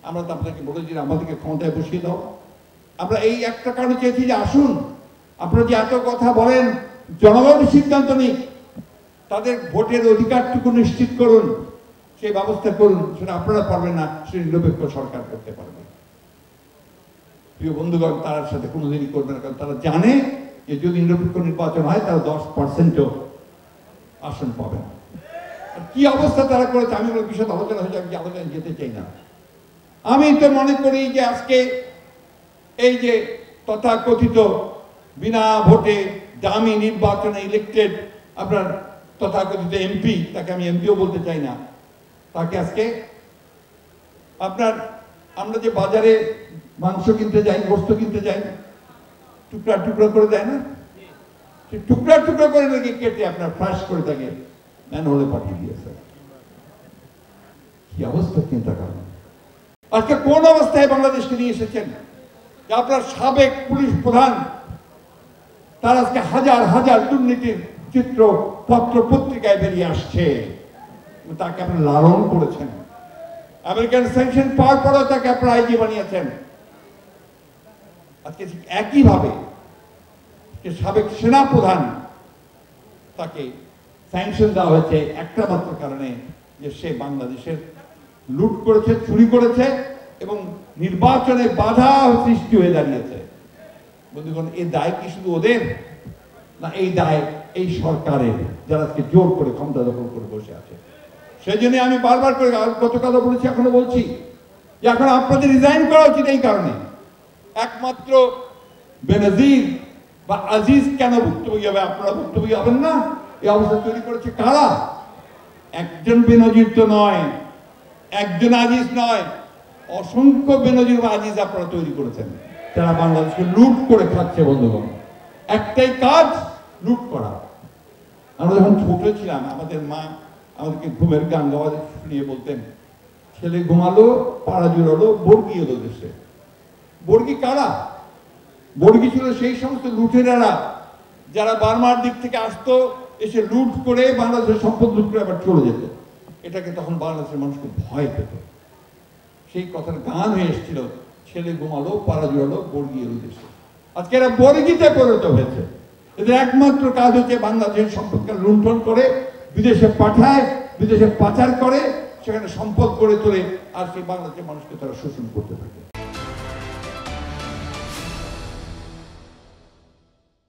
আমরা তো আপনাকে বলেছি আমাদেরকে ক্ষমতায় বসিয়ে দাও। আমরা এই একটা কারণে চেয়েছি যে আসুন, আপনারা যে এত কথা বলেন জনগণের সিদ্ধান্ত নিক, তাদের ভোটের অধিকারটুকু নিশ্চিত করুন, সেই ব্যবস্থা করুন। সেটা আপনারা পারবেন না, সেটা নিরপেক্ষ সরকার করতে পারবে। প্রিয় বন্ধুগণ, তার সাথে কোনোদিনই করবে না, কারণ তারা জানে যে যদি নিরপেক্ষ নির্বাচন হয় তারা 10%ও আসন পাবে না। কি অবস্থা তারা করেছে আমি ওই বিষয়ে আলোচনা হয়েছে, আমি আলোচনায় যেতে চাই না। আমি তো মনে করি যে আজকে এই যে তথাকথিত বিনা ভোটে দামি নির্বাচনে ইলেক্টেড আপনার তথাকথিত এমপি, তাকে আমি এমপিও বলতে চাই না, তাকে আজকে আপনার আমরা যে বাজারে মাংস কিনতে যাই, গোস্ত কিনতে যাই, টুকরা টুকরা করে দেয় না, টুকরা টুকরা করে নাকি কেটে আপনার ফ্রাশ করে তাকে ম্যানহোলে পাঠিয়ে দিয়েছে। কি অবস্থা চিন্তা করেন। আজকে কোন অবস্থায় বাংলাদেশকে নিয়ে এসেছেন যে আপনার সাবেক পুলিশ প্রধান তার আজকে হাজার হাজার দুর্নীতির চিত্র পত্র পত্রিকায় বেরিয়ে আসছে, তাকে আপনি লালন করেছেন। আমেরিকান স্যাংশন পাওয়ার পরেও তাকে আপনার আইজি বানিয়েছেন। আজকে ঠিক একইভাবে সাবেক সেনা প্রধান তাকে স্যাংশন দেওয়া হয়েছে একটা মাত্র কারণে, যে সে বাংলাদেশের লুট করেছে, চুরি করেছে এবং নির্বাচনে বাধা সৃষ্টি হয়ে দাঁড়িয়েছে। বন্ধুগণ, এই দায় কি শুধু ওদের না, এই দায় এই সরকারের, যারা আজকে জোর করে ক্ষমতা দখল করে বসে আছে। সেই জন্য আমি বারবার করে গতকালও বলেছি, এখনো বলছি যে এখন আপনাদের রিজাইন করা উচিত। এই কারণে একমাত্র বেনজির বা আজিজ কেন ভুক্তভোগী হবে? আপনারা ভুক্তভোগী হবেন না? এই অবস্থা তৈরি করেছে কারা? একজন বেনজির তো নয়, একজন আজিজ নয়, অসংখ্য বেনজির বা আজিজ আপনারা তৈরি করেছেন, যারা বাংলাদেশকে লুট করে খাচ্ছে। বন্ধুগণ, একটাই কাজ, লুট করা। আমরা যখন ছোট ছিলাম আমাদের মা আমাদেরকে ঘুমের গান গাওয়া শুনিয়ে বলতেন, ছেলে ঘুমালো, পাড়া জুড়ালো, বর্গি এলো দেশে। বর্গি কারা? বর্গি ছিল সেই সমস্ত লুটেরারা যারা বার্মার দিক থেকে আসতো, এসে লুট করে বাংলাদেশের সম্পদ লুট করে আবার চলে যেত। এটাকে তখন বাংলাদেশের মানুষকে ভয় পেত। সেই কথার গান হয়ে এসেছিল, ছেলে ঘুমালো, পাড়া জুড়ালো, বর্গি এলো দেশে। আজকে এরা বর্গিতে পরিণত হয়েছে। এদের একমাত্র কাজ হচ্ছে বাংলাদেশের সম্পদকে লুণ্ঠন করে বিদেশে পাঠায়, বিদেশে পাচার করে, সেখানে সম্পদ গড়ে তোলে, আর সেই বাংলাদেশের মানুষকে তারা শোষণ করতে থাকে।